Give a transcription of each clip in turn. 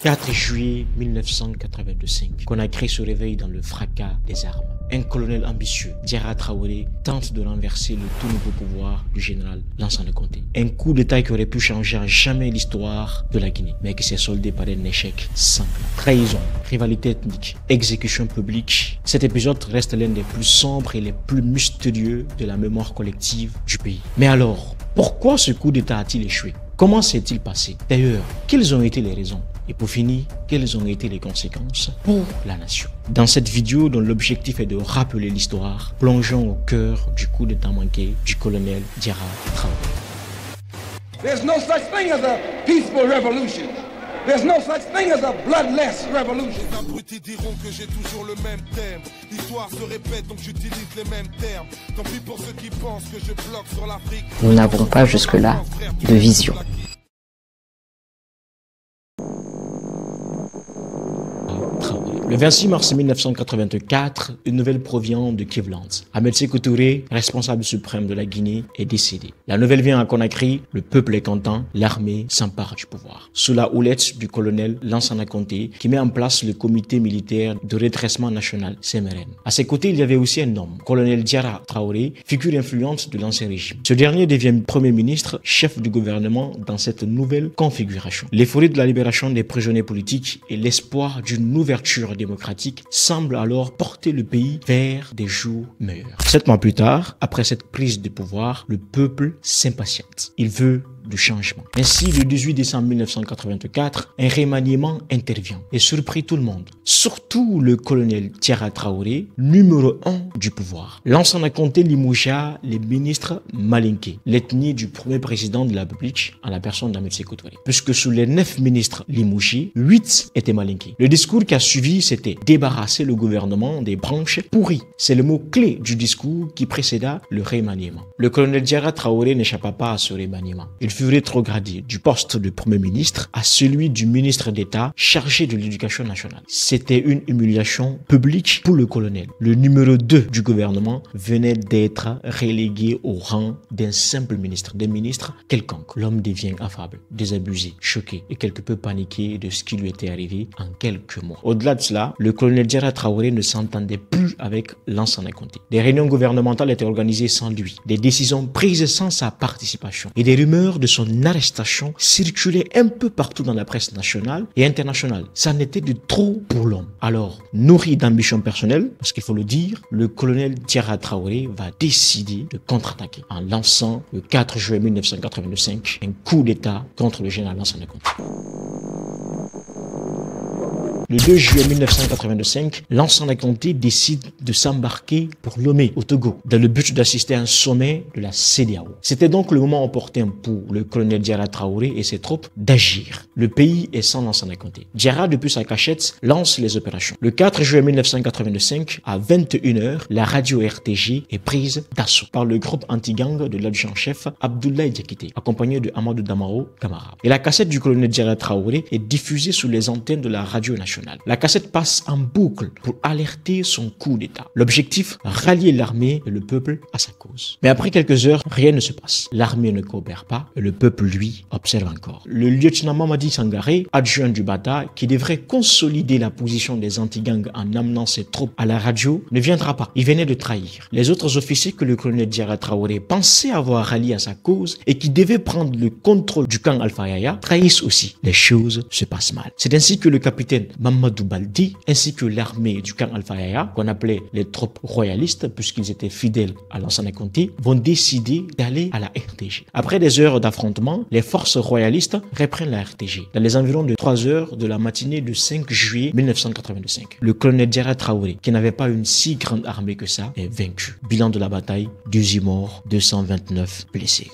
4 juillet 1985, Conakry se réveille dans le fracas des armes. Un colonel ambitieux, Diarra Traoré, tente de renverser le tout nouveau pouvoir du général Lansana Conté. Un coup d'état qui aurait pu changer à jamais l'histoire de la Guinée, mais qui s'est soldé par un échec sanglant. Trahison, rivalité ethnique, exécution publique. Cet épisode reste l'un des plus sombres et les plus mystérieux de la mémoire collective du pays. Mais alors, pourquoi ce coup d'état a-t-il échoué? Comment s'est-il passé? D'ailleurs, quelles ont été les raisons? Et pour finir, quelles ont été les conséquences pour la nation? Dans cette vidéo dont l'objectif est de rappeler l'histoire, plongeons au cœur du coup d'état manqué du colonel Diarra Traoré. There's no such thing as a peaceful revolution. There's no such thing as a bloodless revolution. Les abrutis diront que j'ai toujours le même thème. L'histoire se répète donc j'utilise les mêmes termes. Tant pis pour ceux qui pensent que je bloque sur l'Afrique. Nous n'avons pas jusque-là de vision. Le 26 mars 1984, une nouvelle provient de Cleveland. Ahmed Sékou Touré, responsable suprême de la Guinée, est décédé. La nouvelle vient à Conakry, le peuple est content, l'armée s'empare du pouvoir. Sous la houlette du colonel Lansana Conté, qui met en place le comité militaire de redressement national, CMRN. À ses côtés, il y avait aussi un homme, colonel Diarra Traoré, figure influente de l'ancien régime. Ce dernier devient premier ministre, chef du gouvernement dans cette nouvelle configuration. L'euphorie de la libération des prisonniers politiques et l'espoir d'une ouverture démocratique semble alors porter le pays vers des jours meilleurs. 7 mois plus tard, après cette prise de pouvoir, le peuple s'impatiente. Il veut du changement. Ainsi, le 18 décembre 1984, un remaniement intervient et surprit tout le monde, surtout le colonel Diarra Traoré, numéro 1 du pouvoir. Lansana Conté limogea les ministres malinké, l'ethnie du premier président de la République en la personne d'Ahmed Sékou Touré, puisque sous les 9 ministres limogés, 8 étaient malinké. Le discours qui a suivi, c'était débarrasser le gouvernement des branches pourries. C'est le mot clé du discours qui précéda le remaniement. Le colonel Diarra Traoré n'échappa pas à ce remaniement. Il fut rétrogradé du poste de Premier ministre à celui du ministre d'État chargé de l'éducation nationale. C'était une humiliation publique pour le colonel. Le numéro 2 du gouvernement venait d'être relégué au rang d'un simple ministre, d'un ministre quelconque. L'homme devient affable, désabusé, choqué et quelque peu paniqué de ce qui lui était arrivé en quelques mois. Au-delà de cela, le colonel Diarra Traoré ne s'entendait plus avec Lansana Conté. Des réunions gouvernementales étaient organisées sans lui, des décisions prises sans sa participation et des rumeurs de son arrestation circulait un peu partout dans la presse nationale et internationale. Ça n'était de trop pour l'homme. Alors, nourri d'ambition personnelle, parce qu'il faut le dire, le colonel Diarra Traoré va décider de contre-attaquer en lançant le 4 juillet 1985 un coup d'état contre le général Lansana Conté. Le 2 juillet 1985, Lansana Conté décide de s'embarquer pour Lomé, au Togo, dans le but d'assister à un sommet de la CEDEAO. C'était donc le moment opportun pour le colonel Diarra Traoré et ses troupes d'agir. Le pays est sans Lansana Conté. Diarra, depuis sa cachette, lance les opérations. Le 4 juillet 1985, à 21h, la radio RTG est prise d'assaut par le groupe anti-gang de l'adjudant-chef Abdoulaye Diakité, accompagné de Amadou Damaro Camara. Et la cassette du colonel Diarra Traoré est diffusée sous les antennes de la radio nationale. La cassette passe en boucle pour alerter son coup d'état. L'objectif, rallier l'armée et le peuple à sa cause. Mais après quelques heures, rien ne se passe. L'armée ne coopère pas et le peuple, lui, observe encore. Le lieutenant Mamadi Sangaré, adjoint du Bata, qui devrait consolider la position des anti-gangs en amenant ses troupes à la radio, ne viendra pas. Il venait de trahir. Les autres officiers que le colonel Diarra Traoré pensait avoir ralliés à sa cause et qui devaient prendre le contrôle du camp Alpha Yaya trahissent aussi. Les choses se passent mal. C'est ainsi que le capitaine Mamadou Baldi, ainsi que l'armée du camp Alpha Yaya, qu'on appelait les troupes royalistes, puisqu'ils étaient fidèles à Lansana Conté, vont décider d'aller à la RTG. Après des heures d'affrontement, les forces royalistes reprennent la RTG. Dans les environs de 3 heures de la matinée du 5 juillet 1985, le colonel Diarra Traoré, qui n'avait pas une si grande armée que ça, est vaincu. Bilan de la bataille, 18 morts, 229 blessés.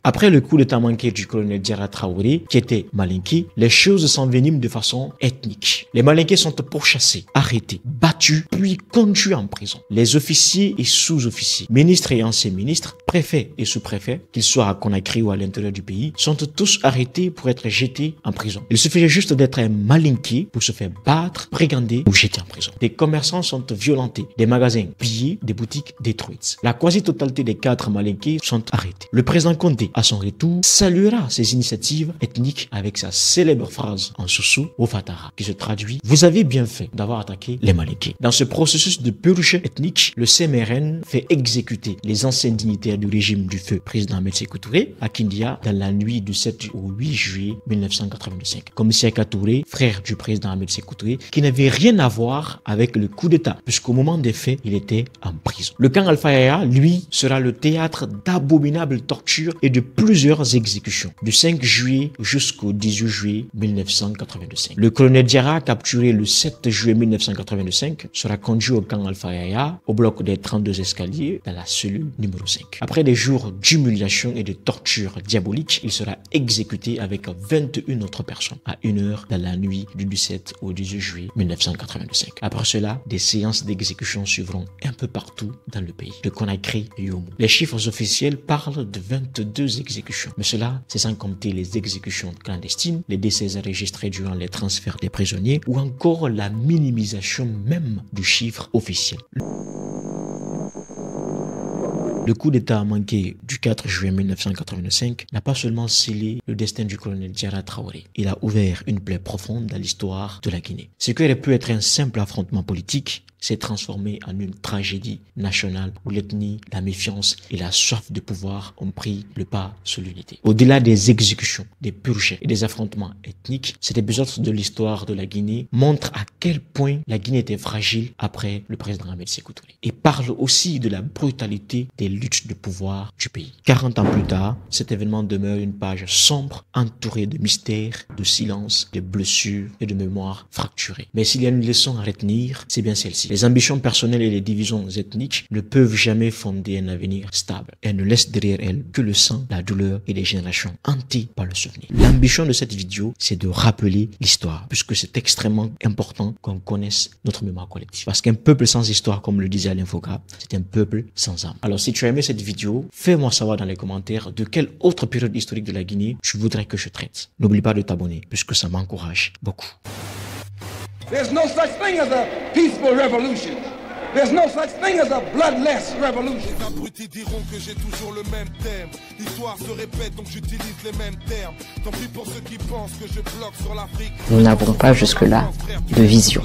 Après le coup d'état manqué du colonel Diarra Traoré, qui était malinké, les choses s'enveniment de façon ethnique. Les malinqués sont pourchassés, arrêtés, battus, puis conduits en prison. Les officiers et sous-officiers, ministres et anciens ministres, préfets et sous-préfets, qu'ils soient à Conakry ou à l'intérieur du pays, sont tous arrêtés pour être jetés en prison. Il suffisait juste d'être un malinké pour se faire battre, brigander ou jeter en prison. Des commerçants sont violentés, des magasins pillés, des boutiques détruites. La quasi-totalité des 4 malinqués sont arrêtés. Le président Conté à son retour, saluera ces initiatives ethniques avec sa célèbre phrase en Soussou au Fatara, qui se traduit « Vous avez bien fait d'avoir attaqué les Malinké ». Dans ce processus de purge ethnique, le CMRN fait exécuter les anciens dignitaires du régime du feu, président Ahmed Sékou Touré, à Kindia, dans la nuit du 7 au 8 juillet 1985. Commissaire Touré, frère du président Ahmed Sékou Touré, qui n'avait rien à voir avec le coup d'État, puisqu'au moment des faits, il était en prison. Le camp Alpha Yaya, lui, sera le théâtre d'abominables tortures et de plusieurs exécutions, du 5 juillet jusqu'au 18 juillet 1985. Le colonel Diarra, capturé le 7 juillet 1985, sera conduit au camp Alpha Yaya, au bloc des 32 escaliers, dans la cellule numéro 5. Après des jours d'humiliation et de torture diabolique, il sera exécuté avec 21 autres personnes à 1h dans la nuit du 17 au 18 juillet 1985. Après cela, des séances d'exécution suivront un peu partout dans le pays, de Conakry et Yomo. Les chiffres officiels parlent de 22 exécutions, mais cela, c'est sans compter les exécutions clandestines, les décès enregistrés durant les transferts des prisonniers ou encore la minimisation même du chiffre officiel. Le coup d'État manqué du 4 juillet 1985 n'a pas seulement scellé le destin du colonel Diarra Traoré, il a ouvert une plaie profonde dans l'histoire de la Guinée. Ce qui aurait pu être un simple affrontement politique s'est transformé en une tragédie nationale où l'ethnie, la méfiance et la soif de pouvoir ont pris le pas sur l'unité. Au-delà des exécutions, des purges et des affrontements ethniques, cet épisode de l'histoire de la Guinée montre à quel point la Guinée était fragile après le président Ahmed Sékou Touré et parle aussi de la brutalité des luttes de pouvoir du pays. 40 ans plus tard, cet événement demeure une page sombre entourée de mystères, de silence, de blessures et de mémoires fracturées. Mais s'il y a une leçon à retenir, c'est bien celle-ci. Les ambitions personnelles et les divisions ethniques ne peuvent jamais fonder un avenir stable. Elles ne laissent derrière elles que le sang, la douleur et des générations hantées par le souvenir. L'ambition de cette vidéo, c'est de rappeler l'histoire, puisque c'est extrêmement important qu'on connaisse notre mémoire collective. Parce qu'un peuple sans histoire, comme le disait Alain Foka, c'est un peuple sans âme. Alors si tu as aimé cette vidéo, fais-moi savoir dans les commentaires de quelle autre période historique de la Guinée tu voudrais que je traite. N'oublie pas de t'abonner, puisque ça m'encourage beaucoup. There's no such thing as a peaceful revolution. There's no such thing as a bloodless revolution. Les abrutis diront que j'ai toujours le même thème. L'histoire se répète donc j'utilise les mêmes termes. Tant pis pour ceux qui pensent que je bloque sur l'Afrique. Nous n'avons pas jusque-là de vision.